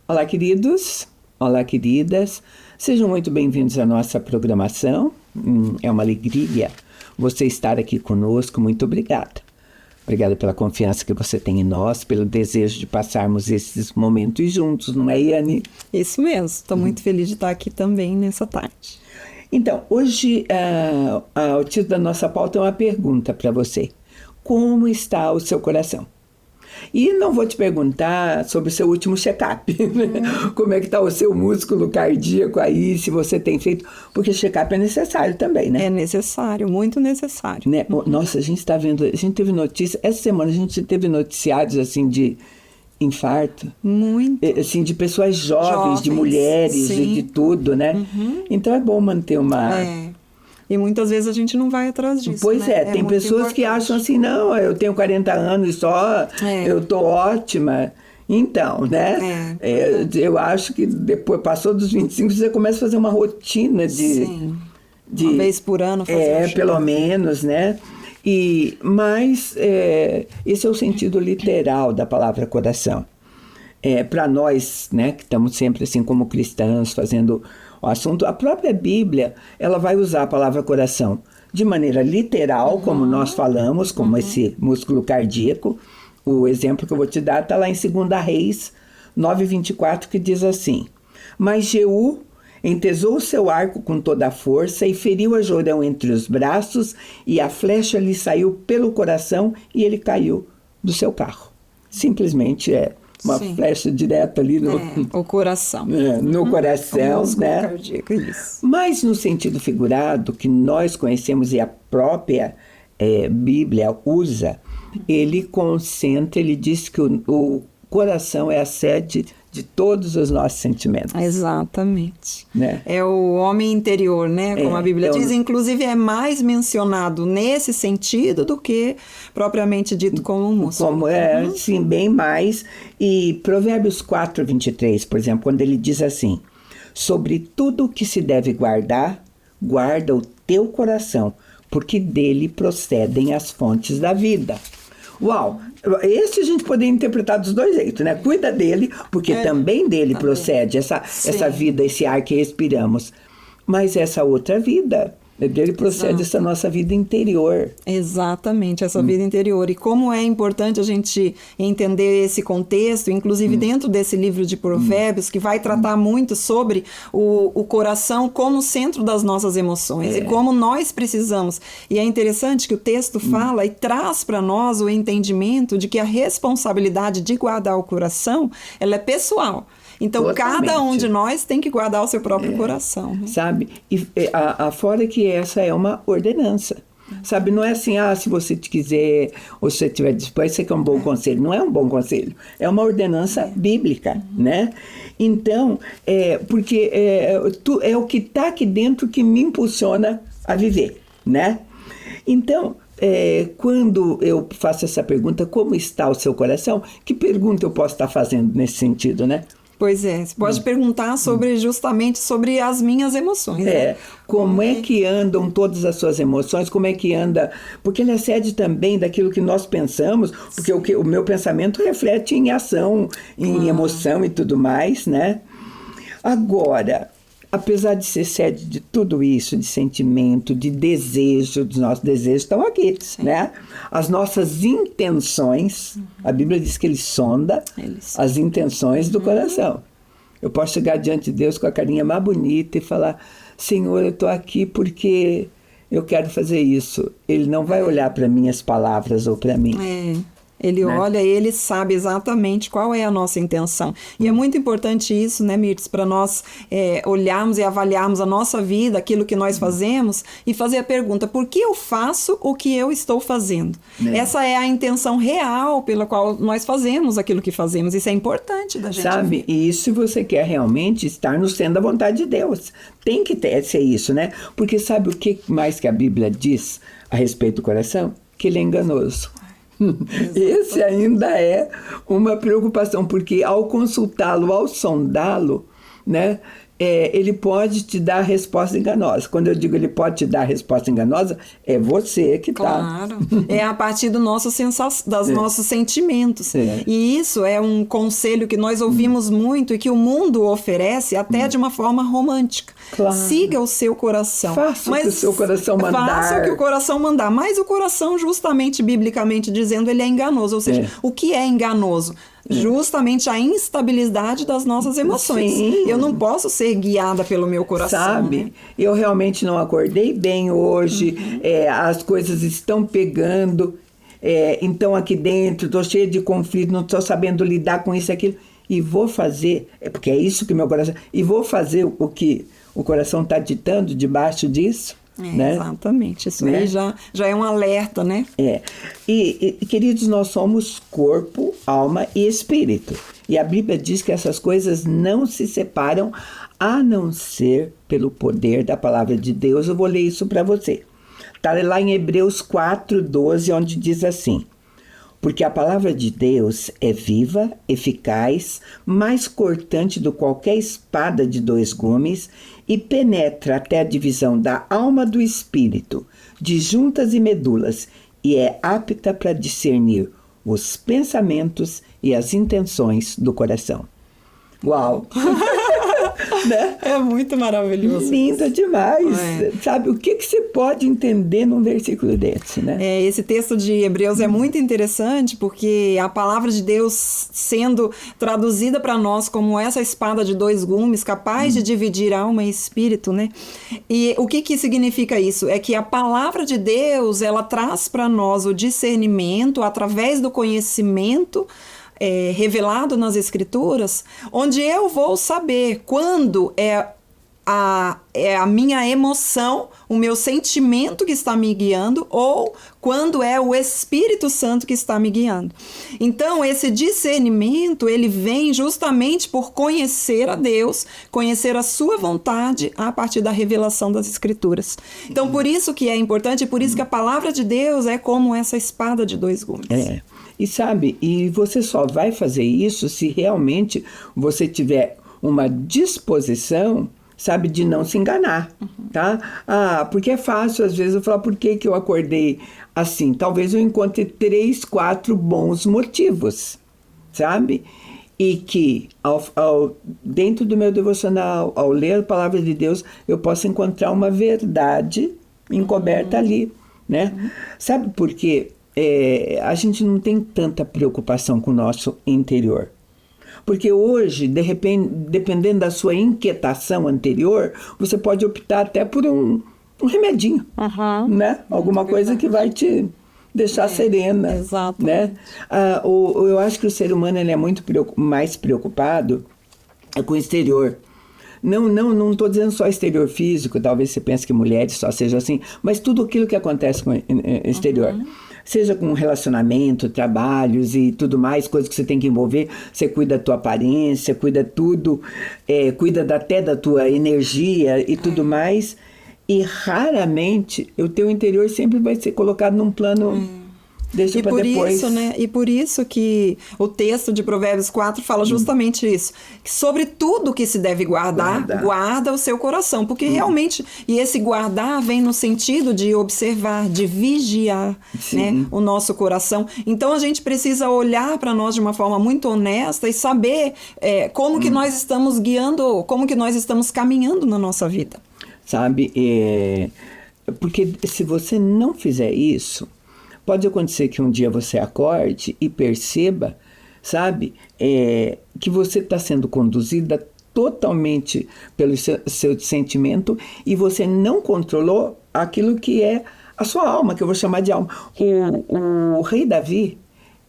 Olá, queridos. Olá, queridas. Sejam muito bem-vindos à nossa programação. É uma alegria você estar aqui conosco. Muito obrigada. Obrigada pela confiança que você tem em nós, pelo desejo de passarmos esses momentos juntos, não é, Yane? Isso mesmo. Estou muito feliz de estar aqui também nessa tarde. Então, hoje o título da nossa pauta é uma pergunta para você. Como está o seu coração? E não vou te perguntar sobre o seu último check-up, né? Como é que está o seu músculo cardíaco aí, se você tem feito, porque check-up é necessário também, né? É necessário, muito necessário. Né? Nossa, a gente está vendo, a gente teve notícia, essa semana a gente teve noticiários assim de infarto. Muito. Assim, de pessoas jovens, de mulheres, de tudo, né? Então é bom manter uma... E muitas vezes a gente não vai atrás disso. Pois né? tem pessoas que acham assim, não, eu tenho 40 anos só, eu tô ótima. Então, né? Eu acho que depois, passou dos 25, você começa a fazer uma rotina de uma vez por ano fazer pelo menos, né? Mas esse é o sentido literal da palavra coração. Para nós, né, que estamos sempre assim como cristãos fazendo o assunto, a própria Bíblia, ela vai usar a palavra coração de maneira literal, como nós falamos, como esse músculo cardíaco. O exemplo que eu vou te dar está lá em 2 Reis 9:24, que diz assim: Mas Jeú entesou o seu arco com toda a força e feriu a Jorão entre os braços, e a flecha lhe saiu pelo coração e ele caiu do seu carro. Simplesmente uma flecha direta ali no o coração. No coração, né? Cardíaco, isso. Mas no sentido figurado, que nós conhecemos e a própria Bíblia usa, ele concentra, ele diz que o coração é a sede de todos os nossos sentimentos. Exatamente. Né? É o homem interior, né? Como a Bíblia diz. Inclusive é mais mencionado nesse sentido do que propriamente dito como um músculo. Sim, bem mais. E Provérbios 4:23, por exemplo, quando ele diz assim: sobre tudo o que se deve guardar, guarda o teu coração, porque dele procedem as fontes da vida. Uau! Esse a gente poderia interpretar dos dois jeitos, né? Cuida dele, porque também dele procede essa vida, esse ar que respiramos. Mas essa outra vida, dele procede essa nossa vida interior. Exatamente, essa vida interior. E como é importante a gente entender esse contexto, inclusive dentro desse livro de Provérbios, que vai tratar muito sobre o coração como centro das nossas emoções e como nós precisamos. E é interessante que o texto fala e traz para nós o entendimento de que a responsabilidade de guardar o coração, ela é pessoal. Então, cada um de nós tem que guardar o seu próprio coração. Né? Sabe? E fora que essa é uma ordenança. Sabe? Não é assim, se você quiser, ou se você tiver disposto, isso aqui é um bom conselho. Não é um bom conselho. É uma ordenança bíblica, né? Então, porque é o que está aqui dentro que me impulsiona a viver, né? Então, quando eu faço essa pergunta, como está o seu coração? Que pergunta eu posso estar fazendo nesse sentido, né? Pois você pode perguntar justamente sobre as minhas emoções. Né? Como é que andam todas as suas emoções, como é que anda, porque ele excede também daquilo que nós pensamos, porque o meu pensamento reflete em ação, em emoção e tudo mais, né? Agora, apesar de ser sede de tudo isso, de sentimento, de desejo, os nossos desejos estão aqui, né? As nossas intenções, a Bíblia diz que ele sonda as intenções do coração. Eu posso chegar diante de Deus com a carinha mais bonita e falar: Senhor, eu estou aqui porque eu quero fazer isso. Ele não vai olhar para minhas palavras ou para mim. Ele olha e ele sabe exatamente qual é a nossa intenção. E é muito importante isso, né, Mirtz, para nós olharmos e avaliarmos a nossa vida, aquilo que nós fazemos, e fazer a pergunta: por que eu faço o que eu estou fazendo? Essa é a intenção real pela qual nós fazemos aquilo que fazemos. Isso é importante da gente. Sabe, e isso se você quer realmente estar no centro da vontade de Deus. Tem que ser isso, né? Porque sabe o que mais que a Bíblia diz a respeito do coração? Que ele é enganoso. Esse ainda é uma preocupação, porque ao consultá-lo, ao sondá-lo, né, ele pode te dar a resposta enganosa. Quando eu digo ele pode te dar a resposta enganosa, é você que está. Claro. É a partir dos nossos sentimentos. E isso é um conselho que nós ouvimos muito e que o mundo oferece até de uma forma romântica. Claro. Siga o seu coração. Faça o que o seu coração mandar. Faça o que o coração mandar. Mas o coração, justamente, biblicamente dizendo, ele é enganoso. Ou seja, o que é enganoso? Justamente a instabilidade das nossas emoções. Sim. Eu não posso ser guiada pelo meu coração. Sabe? Né? Eu realmente não acordei bem hoje, as coisas estão pegando, então aqui dentro estou cheia de conflito, não estou sabendo lidar com isso e aquilo, e vou fazer, porque é isso que meu coração... E vou fazer o que o coração está ditando debaixo disso. Né? Exatamente, isso aí já é um alerta, né? E, queridos, nós somos corpo, alma e espírito. E a Bíblia diz que essas coisas não se separam a não ser pelo poder da palavra de Deus. Eu vou ler isso para você. Está lá em Hebreus 4:12, onde diz assim: porque a palavra de Deus é viva, eficaz, mais cortante do que qualquer espada de 2 gumes e penetra até a divisão da alma do espírito, de juntas e medulas, e é apta para discernir os pensamentos e as intenções do coração. Uau! Né? É muito maravilhoso. Linda demais. Sabe, o que você pode entender num versículo desse, né? Esse texto de Hebreus é muito interessante porque a palavra de Deus sendo traduzida para nós como essa espada de 2 gumes, capaz de dividir alma e espírito, né? E o que significa isso? É que a palavra de Deus, ela traz para nós o discernimento através do conhecimento revelado nas Escrituras, onde eu vou saber quando é a minha emoção, o meu sentimento que está me guiando, ou quando é o Espírito Santo que está me guiando. Então, esse discernimento, ele vem justamente por conhecer a Deus, conhecer a sua vontade a partir da revelação das Escrituras. Então, por isso que é importante, por isso que a palavra de Deus é como essa espada de 2 gumes. E sabe, e você só vai fazer isso se realmente você tiver uma disposição, sabe, de não se enganar, tá? Porque é fácil, às vezes, eu falar, por que eu acordei assim? Talvez eu encontre 3, 4 bons motivos, sabe? E que, dentro do meu devocional, ao ler a palavra de Deus, eu posso encontrar uma verdade encoberta ali, né? Sabe por quê? A gente não tem tanta preocupação com o nosso interior. Porque hoje, de repente, dependendo da sua inquietação anterior, você pode optar até por um remedinho, né? Alguma coisa que vai te deixar serena. Exato. Né? Eu acho que o ser humano ele é muito mais preocupado com o exterior. Não estou dizendo só exterior físico, talvez você pense que mulheres só seja assim, mas tudo aquilo que acontece com o exterior. Seja com relacionamento, trabalhos e tudo mais, coisas que você tem que envolver, você cuida da tua aparência, cuida tudo, cuida até da tua energia e tudo mais, e raramente o teu interior sempre vai ser colocado num plano... Deixa para depois. Isso, né? E por isso que o texto de Provérbios 4 fala justamente isso. Que sobre tudo que se deve guardar, guarda o seu coração. Porque realmente, e esse guardar vem no sentido de observar, de vigiar, né, o nosso coração. Então a gente precisa olhar para nós de uma forma muito honesta e saber como que nós estamos guiando, como que nós estamos caminhando na nossa vida. Sabe, porque se você não fizer isso, pode acontecer que um dia você acorde e perceba, sabe, que você está sendo conduzida totalmente pelo seu sentimento e você não controlou aquilo que é a sua alma, que eu vou chamar de alma. O rei Davi,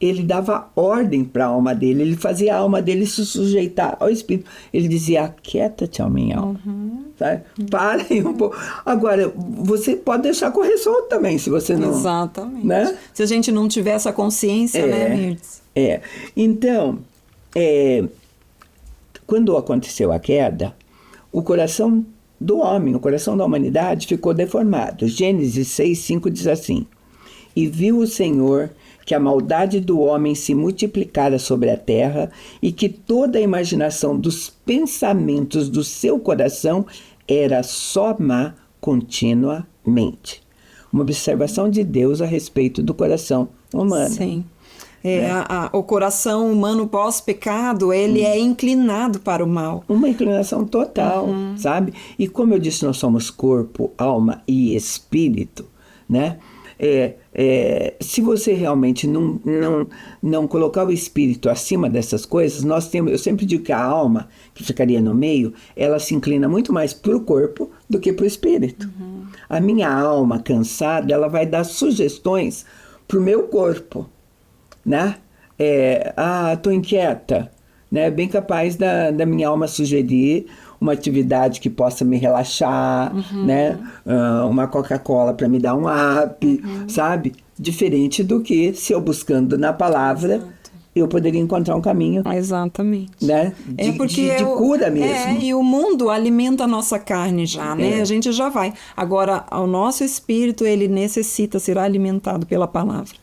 ele dava ordem para a alma dele, ele fazia a alma dele se sujeitar ao Espírito. Ele dizia, aquieta-te, ó minha alma. Sabe? Para aí um pouco. Agora, você pode deixar correr solto também, se você não... Exatamente. Né? Se a gente não tiver essa consciência, né, Mirtz? Então, quando aconteceu a queda, o coração do homem, o coração da humanidade ficou deformado. Gênesis 6:5 diz assim, e viu o Senhor que a maldade do homem se multiplicara sobre a terra e que toda a imaginação dos pensamentos do seu coração era só má continuamente. Uma observação de Deus a respeito do coração humano. Sim. O coração humano pós-pecado, ele é inclinado para o mal. Uma inclinação total, sabe? E como eu disse, nós somos corpo, alma e espírito, né? Se você realmente não colocar o espírito acima dessas coisas, eu sempre digo que a alma, que ficaria no meio, ela se inclina muito mais para o corpo do que para o espírito. A minha alma cansada, ela vai dar sugestões para o meu corpo, né? Tô inquieta, né? Bem capaz da minha alma sugerir uma atividade que possa me relaxar, né? Uma Coca-Cola para me dar um up, sabe? Diferente do que se eu buscando na palavra, eu poderia encontrar um caminho. Exatamente. Né? De cura mesmo. E o mundo alimenta a nossa carne já, né? A gente já vai. Agora, o nosso espírito, ele necessita ser alimentado pela palavra.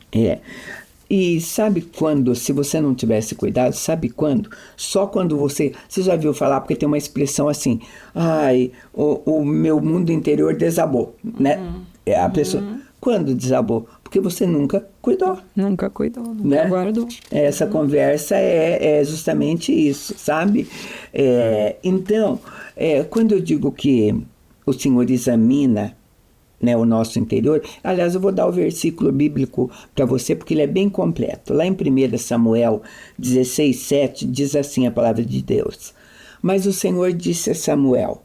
E sabe quando, se você não tivesse cuidado, sabe quando? Só quando você já viu falar, porque tem uma expressão assim, o meu mundo interior desabou, né? A pessoa, quando desabou? Porque você nunca cuidou. Nunca guardou. Essa conversa é justamente isso, sabe? Então, quando eu digo que o Senhor examina, né, o nosso interior. Aliás, eu vou dar o versículo bíblico para você, porque ele é bem completo. Lá em 1 Samuel 16:7, diz assim a palavra de Deus. Mas o Senhor disse a Samuel,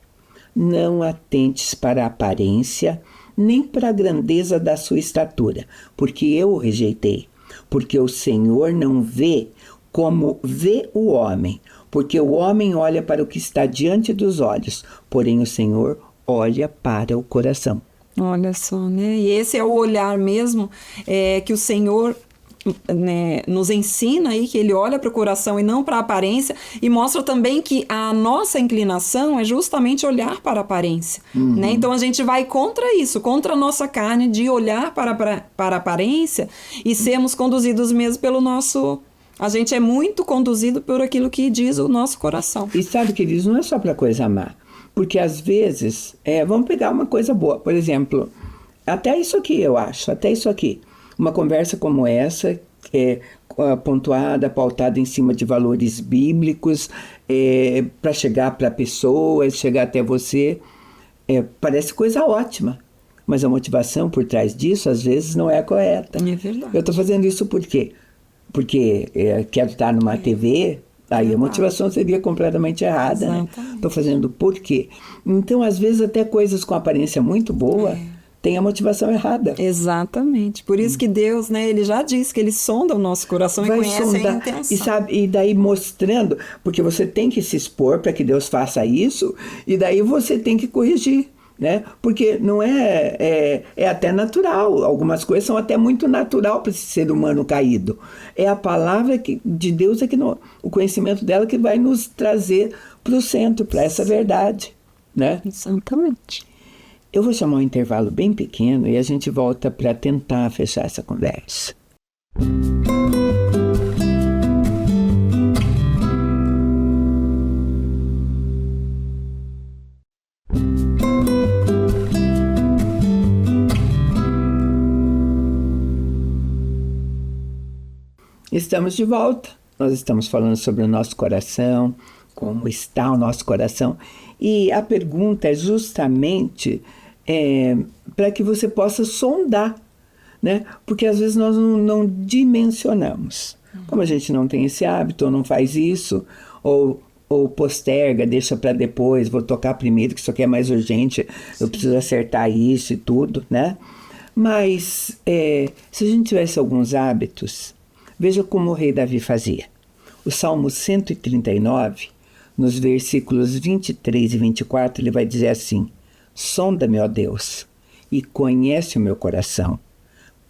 não atentes para a aparência, nem para a grandeza da sua estatura, porque eu o rejeitei. Porque o Senhor não vê como vê o homem, porque o homem olha para o que está diante dos olhos, porém o Senhor olha para o coração. Olha só, né? E esse é o olhar mesmo que o Senhor, né, nos ensina aí, que ele olha para o coração e não para a aparência, e mostra também que a nossa inclinação é justamente olhar para a aparência, né? Então a gente vai contra isso, contra a nossa carne de olhar para a aparência e sermos conduzidos mesmo pelo nosso... A gente é muito conduzido por aquilo que diz o nosso coração. E sabe, queridos, não é só para coisa má. Porque às vezes, vamos pegar uma coisa boa, por exemplo, até isso aqui eu acho, uma conversa como essa, pontuada, pautada em cima de valores bíblicos, para chegar para a pessoa, chegar até você, parece coisa ótima, mas a motivação por trás disso às vezes não é a correta. É verdade. Eu estou fazendo isso por quê? Porque quero estar numa TV... Aí a motivação seria completamente errada, né? Estou fazendo por quê? Então, às vezes, até coisas com aparência muito boa têm a motivação errada. Exatamente. Por isso que Deus, né, ele já disse que ele sonda o nosso coração e conhece a intenção. E daí mostrando, porque você tem que se expor para que Deus faça isso, e daí você tem que corrigir. Né? Porque não é até natural, algumas coisas são até muito natural para esse ser humano caído. É a palavra de Deus, o conhecimento dela que vai nos trazer para o centro, para essa verdade. Né? Exatamente. Eu vou chamar um intervalo bem pequeno e a gente volta para tentar fechar essa conversa. Estamos de volta. Nós estamos falando sobre o nosso coração, como está o nosso coração. E a pergunta é justamente para que você possa sondar, né? Porque às vezes nós não dimensionamos. Como a gente não tem esse hábito, ou não faz isso, ou posterga, deixa para depois, vou tocar primeiro, que isso aqui é mais urgente, eu preciso acertar isso e tudo, né? Mas se a gente tivesse alguns hábitos... Veja como o rei Davi fazia. O Salmo 139, nos versículos 23 e 24, ele vai dizer assim: sonda-me, ó Deus, e conhece o meu coração.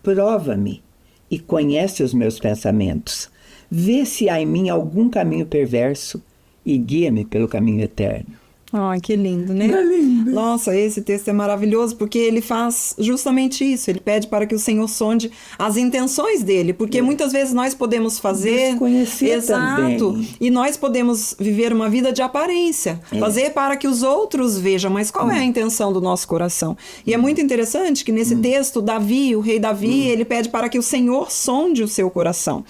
Prova-me e conhece os meus pensamentos. Vê se há em mim algum caminho perverso e guia-me pelo caminho eterno. Ai, que lindo, né? É lindo. Nossa, esse texto é maravilhoso porque ele faz justamente isso. Ele pede para que o Senhor sonde as intenções dele, porque muitas vezes nós podemos fazer... Desconhecer Exato. também. E nós podemos viver uma vida de aparência, fazer para que os outros vejam, mas qual é a intenção do nosso coração? E é muito interessante que nesse texto, Davi, o rei Davi, ele pede para que o Senhor sonde o seu coração.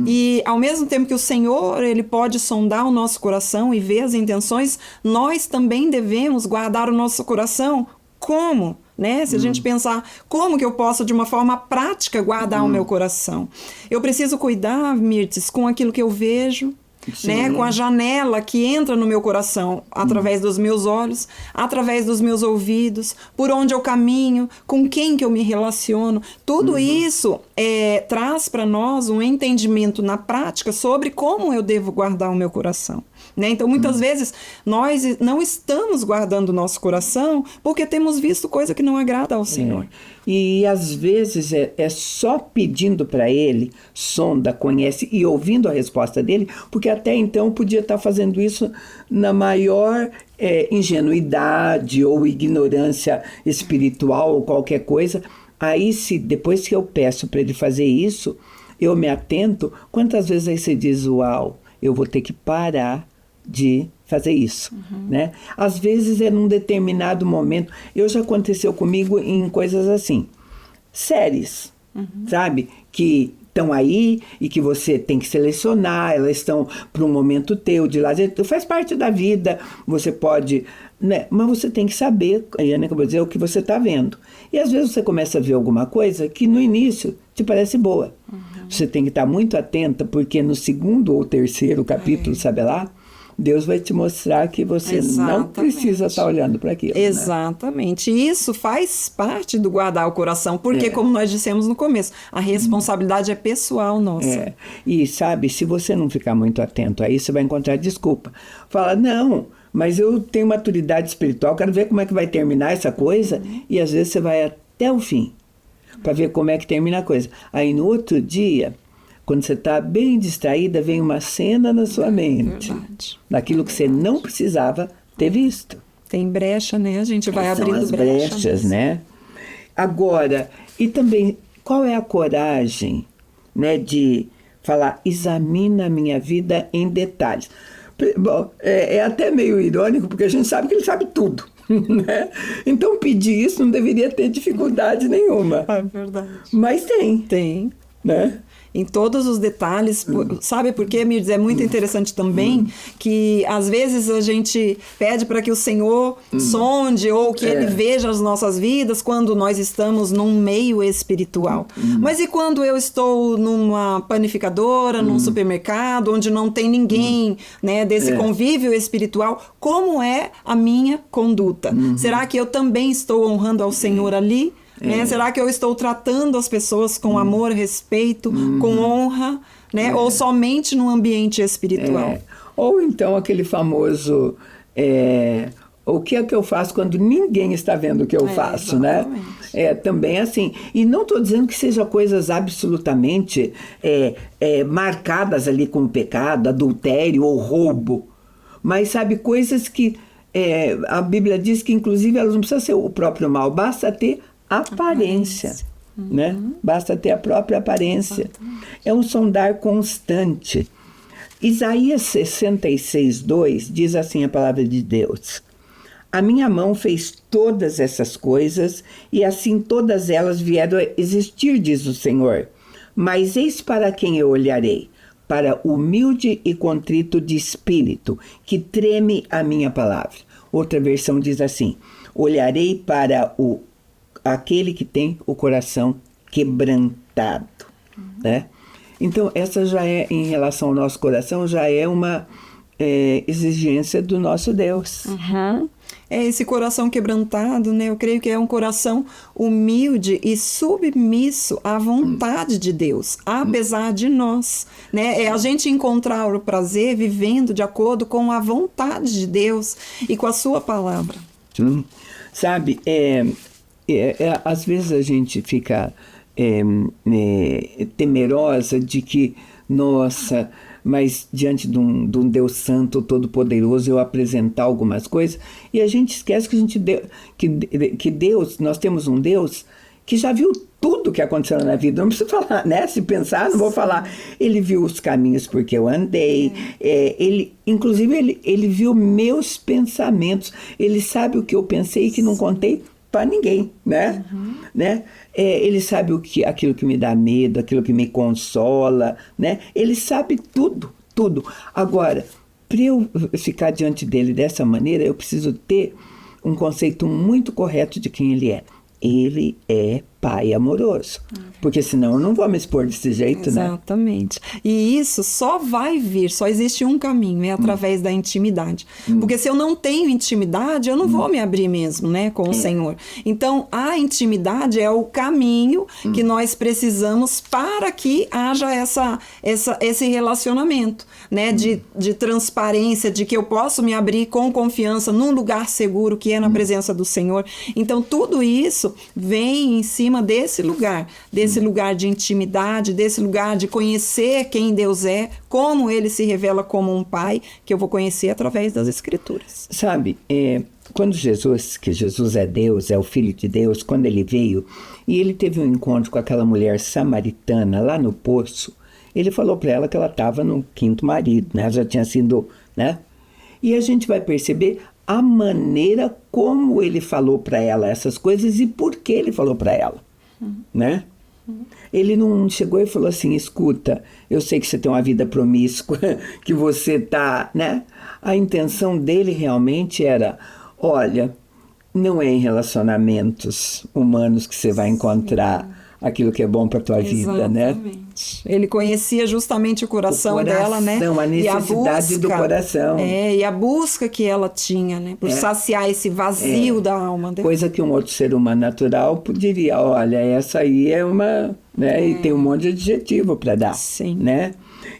E ao mesmo tempo que o Senhor, ele pode sondar o nosso coração e ver as intenções, nós também devemos guardar o nosso coração como, né? Se a gente pensar como que eu posso de uma forma prática guardar o meu coração. Eu preciso cuidar, Mirtes, com aquilo que eu vejo, né? Com a janela que entra no meu coração através dos meus olhos, através dos meus ouvidos, por onde eu caminho, com quem que eu me relaciono. Tudo isso traz para nós um entendimento na prática sobre como eu devo guardar o meu coração. Né? Então, muitas vezes, nós não estamos guardando o nosso coração porque temos visto coisa que não agrada ao Senhor. E, às vezes, é só pedindo para Ele, sonda, conhece, e ouvindo a resposta dele, porque até então podia estar fazendo isso na maior ingenuidade ou ignorância espiritual ou qualquer coisa. Aí, depois que eu peço para Ele fazer isso, eu me atento, quantas vezes aí você diz, uau, eu vou ter que parar de fazer isso, né? Às vezes é num determinado momento. Já aconteceu comigo em coisas assim, séries, sabe? Que estão aí e que você tem que selecionar, elas estão para um momento teu de lazer, faz parte da vida, você pode, né? Mas você tem que saber, Ana, que eu vou dizer, o que você está vendo. E às vezes você começa a ver alguma coisa que no início te parece boa. Você tem que estar muito atenta, porque no 2º ou 3º capítulo, sabe lá, Deus vai te mostrar que você não precisa estar olhando para aquilo. Exatamente. Né? Isso faz parte do guardar o coração, porque, como nós dissemos no começo, a responsabilidade é pessoal nossa. E sabe, se você não ficar muito atento a isso, você vai encontrar desculpa. Fala, não, mas eu tenho maturidade espiritual, quero ver como é que vai terminar essa coisa, e às vezes você vai até o fim, para ver como é que termina a coisa. Aí no outro dia, quando você está bem distraída, vem uma cena na sua mente. Verdade. Daquilo que você não precisava ter visto. Tem brecha, né? A gente vai São abrindo as brechas, né? Agora, e também, qual é a coragem, né, de falar, examina a minha vida em detalhes? Bom, é até meio irônico, porque a gente sabe que ele sabe tudo. Né? Então, pedir isso não deveria ter dificuldade nenhuma. É verdade. Mas tem. Tem. Né? Em todos os detalhes, sabe por quê, Mirdes? É muito interessante também que às vezes a gente pede para que o Senhor sonde ou que Ele veja as nossas vidas quando nós estamos num meio espiritual. Mas e quando eu estou numa panificadora, num supermercado, onde não tem ninguém, né, desse convívio espiritual, como é a minha conduta? Será que eu também estou honrando ao Senhor ali? Né? Será que eu estou tratando as pessoas com amor, respeito, com honra, né? Ou somente no ambiente espiritual? Ou então aquele famoso o que é que eu faço quando ninguém está vendo o que eu faço, exatamente. Né? Também assim. E não estou dizendo que sejam coisas absolutamente marcadas ali com pecado, adultério ou roubo, mas sabe, coisas que a Bíblia diz que inclusive elas não precisam ser o próprio mal, basta ter aparência. Né? Basta ter a própria aparência. É um sondar constante. Isaías 66:2 diz assim a palavra de Deus: a minha mão fez todas essas coisas, e assim todas elas vieram a existir, diz o Senhor. Mas eis para quem eu olharei: para o humilde e contrito de espírito, que treme a minha palavra. Outra versão diz assim: olharei para aquele que tem o coração quebrantado. Né? Então, essa já em relação ao nosso coração, já é uma exigência do nosso Deus. Esse coração quebrantado, né? Eu creio que é um coração humilde e submisso à vontade de Deus, apesar de nós, né? É a gente encontrar o prazer vivendo de acordo com a vontade de Deus e com a sua palavra. Sabe, às vezes a gente fica temerosa de que, nossa, mas diante de um Deus Santo, Todo-Poderoso, eu apresentar algumas coisas, e a gente esquece que Deus, nós temos um Deus que já viu tudo que aconteceu na vida. Não preciso falar, né? Se pensar, não vou falar. Ele viu os caminhos porque eu andei. Inclusive, ele viu meus pensamentos. Ele sabe o que eu pensei e que não contei para ninguém, né? Né? Ele sabe aquilo que me dá medo, aquilo que me consola, né? Ele sabe tudo, tudo. Agora, para eu ficar diante dele dessa maneira, eu preciso ter um conceito muito correto de quem ele é. Ele é pai amoroso. Porque senão eu não vou me expor desse jeito, né? Exatamente. E isso só vai vir, só existe um caminho, é através da intimidade. Porque se eu não tenho intimidade, eu não vou me abrir mesmo, né, com o Senhor. Então, a intimidade é o caminho que nós precisamos para que haja esse relacionamento, né, de transparência, de que eu posso me abrir com confiança num lugar seguro, que é na presença do Senhor. Então, tudo isso vem em cima desse lugar de intimidade, desse lugar de conhecer quem Deus é, como Ele se revela como um pai, que eu vou conhecer através das Escrituras. Sabe, quando que Jesus é Deus, é o Filho de Deus, quando Ele veio, e Ele teve um encontro com aquela mulher samaritana lá no poço, Ele falou para ela que ela estava no quinto marido, né? Já tinha sido, né? E a gente vai perceber a maneira como Ele falou para ela essas coisas e por que Ele falou para ela, né? Ele não chegou e falou assim: escuta, eu sei que você tem uma vida promíscua, que você tá, né? A intenção dele realmente era: olha, não é em relacionamentos humanos que você vai encontrar aquilo que é bom para tua vida, né? Ele conhecia justamente o coração dela, né? A necessidade do coração. E a busca que ela tinha, né? Por saciar esse vazio da alma dela. Coisa que um outro ser humano natural diria: olha, essa aí é uma... né? E tem um monte de adjetivo para dar. Sim. Né?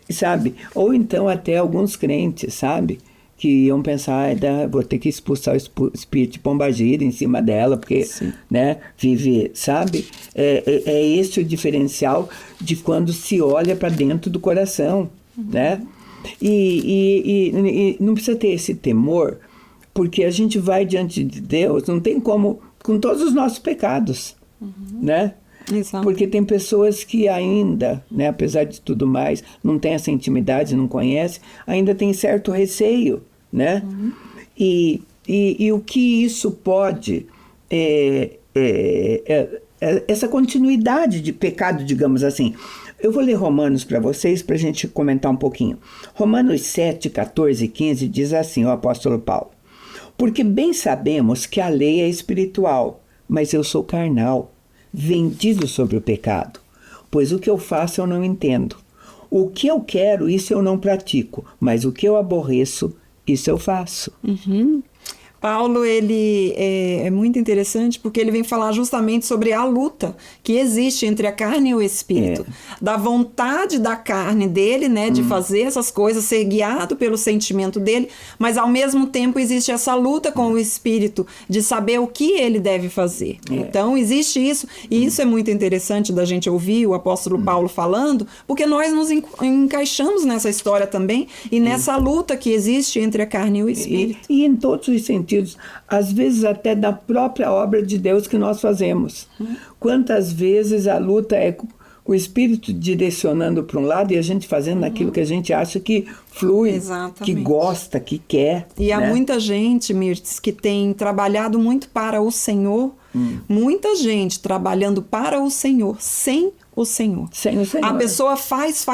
E sabe? Ou então até alguns crentes, sabe? Que iam pensar: vou ter que expulsar o espírito de pombagira em cima dela, porque, né, vive, sabe? É esse o diferencial de quando se olha para dentro do coração, né? E não precisa ter esse temor, porque a gente vai diante de Deus, não tem como, com todos os nossos pecados, né? Exato. Porque tem pessoas que ainda, né, apesar de tudo mais, não tem essa intimidade, não conhece, ainda tem certo receio, né? E o que isso pode... essa continuidade de pecado, digamos assim. Eu vou ler Romanos para vocês, para a gente comentar um pouquinho. Romanos 7, 14 e 15 diz assim, o apóstolo Paulo: porque bem sabemos que a lei é espiritual, mas eu sou carnal, vendido sobre o pecado, pois o que eu faço eu não entendo. O que eu quero, isso eu não pratico, mas o que eu aborreço, isso eu faço. Paulo, ele é muito interessante porque ele vem falar justamente sobre a luta que existe entre a carne e o espírito. Da vontade da carne dele, né, de fazer essas coisas, ser guiado pelo sentimento dele, mas ao mesmo tempo existe essa luta com o espírito de saber o que ele deve fazer. Então existe isso, e isso é muito interessante da gente ouvir o apóstolo Paulo falando, porque nós nos encaixamos nessa história também e nessa luta que existe entre a carne e o espírito. E em todos os sentidos, às vezes até da própria obra de Deus que nós fazemos. Quantas vezes a luta é o espírito direcionando para um lado e a gente fazendo aquilo que a gente acha que flui, que gosta, que quer. E há muita gente, Mirtes, que tem trabalhado muito para o Senhor, muita gente trabalhando para o Senhor, sem o Senhor. Sem o Senhor. A pessoa faz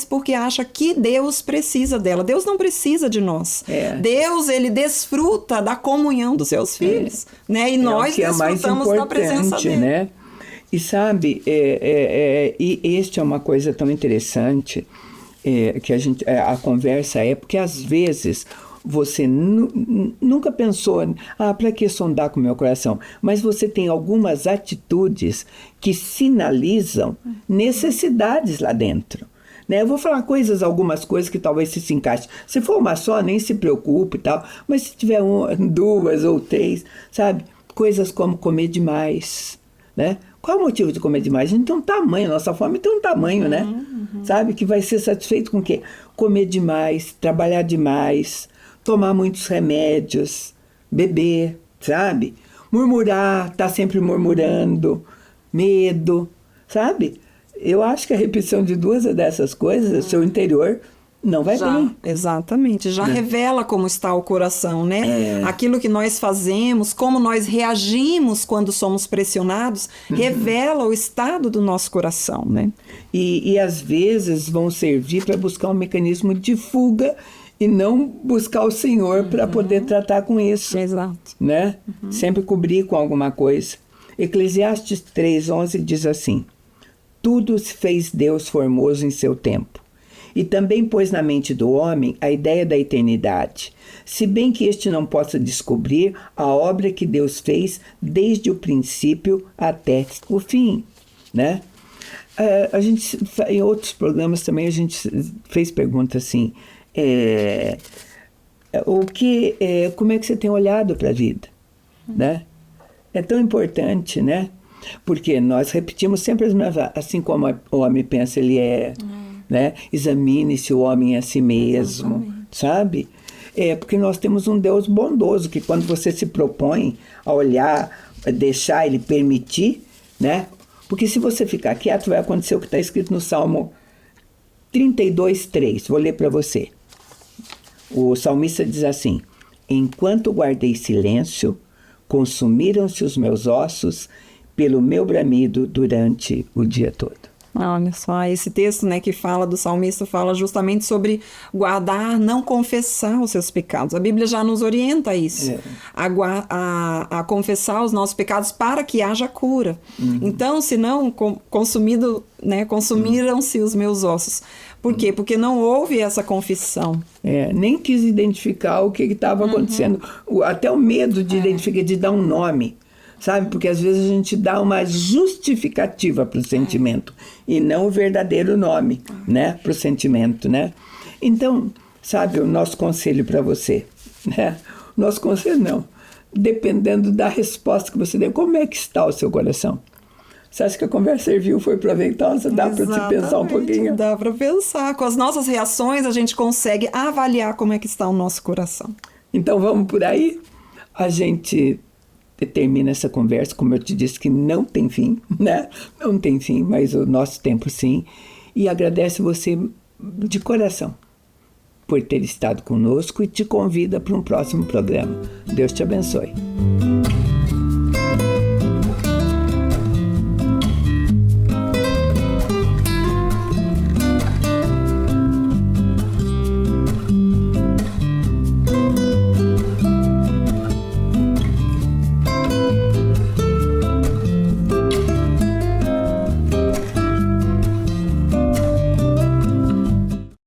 porque acha que Deus precisa dela. Deus não precisa de nós. Deus, ele desfruta da comunhão dos seus filhos. Né? E nós desfrutamos da presença dele. Né? E sabe, e este é uma coisa tão interessante que a conversa porque às vezes você nunca pensou, para que sondar com o meu coração? Mas você tem algumas atitudes que sinalizam necessidades lá dentro. Né? Eu vou falar algumas coisas que talvez se encaixem. Se for uma só, nem se preocupe e tal. Mas se tiver duas ou três, sabe? Coisas como comer demais, né? Qual é o motivo de comer demais? A gente tem um tamanho, nossa fome tem um tamanho, né? Sabe? Que vai ser satisfeito com o quê? Comer demais, trabalhar demais, tomar muitos remédios, beber, sabe? Murmurar, tá sempre murmurando, medo, sabe? Eu acho que a repetição de 2 dessas coisas, o seu interior não vai bem. Exatamente, já revela como está o coração, né? Aquilo que nós fazemos, como nós reagimos quando somos pressionados, revela o estado do nosso coração, né? E às vezes vão servir para buscar um mecanismo de fuga e não buscar o Senhor para poder tratar com isso. Exato. Né? Sempre cobrir com alguma coisa. Eclesiastes 3:11 diz assim: tudo se fez Deus formoso em seu tempo, e também pôs na mente do homem a ideia da eternidade, se bem que este não possa descobrir a obra que Deus fez desde o princípio até o fim, né? A gente, em outros programas também a gente fez pergunta assim, como é que você tem olhado para a vida, né? É tão importante, né? Porque nós repetimos sempre as mesmas, assim como o homem pensa, ele é, né? Examine-se o homem a si mesmo, sabe? Porque nós temos um Deus bondoso, que quando você se propõe a olhar, a deixar ele permitir, né? Porque se você ficar quieto, vai acontecer o que está escrito no Salmo 32:3. Vou ler para você. O salmista diz assim: enquanto guardei silêncio, consumiram-se os meus ossos pelo meu bramido durante o dia todo. Olha só, esse texto, né, que fala do salmista, fala justamente sobre guardar, não confessar os seus pecados. A Bíblia já nos orienta a isso, a confessar os nossos pecados para que haja cura. Então, se não consumiram-se os meus ossos. Por quê? Porque não houve essa confissão. Nem quis identificar o que estava acontecendo. Até o medo de identificar, de dar um nome. Sabe? Porque às vezes a gente dá uma justificativa para o sentimento e não o verdadeiro nome, né? Para o sentimento, né? Então, sabe, o nosso conselho para você, né? Nosso conselho não. Dependendo da resposta que você deu, como é que está o seu coração? Você acha que a conversa serviu, foi proveitosa? Dá para você pensar um pouquinho? Dá para pensar. Com as nossas reações, a gente consegue avaliar como é que está o nosso coração. Então, vamos por aí? A gente termina essa conversa, como eu te disse, que não tem fim, né? Não tem fim, mas o nosso tempo sim. E agradece você de coração por ter estado conosco e te convida para um próximo programa. Deus te abençoe.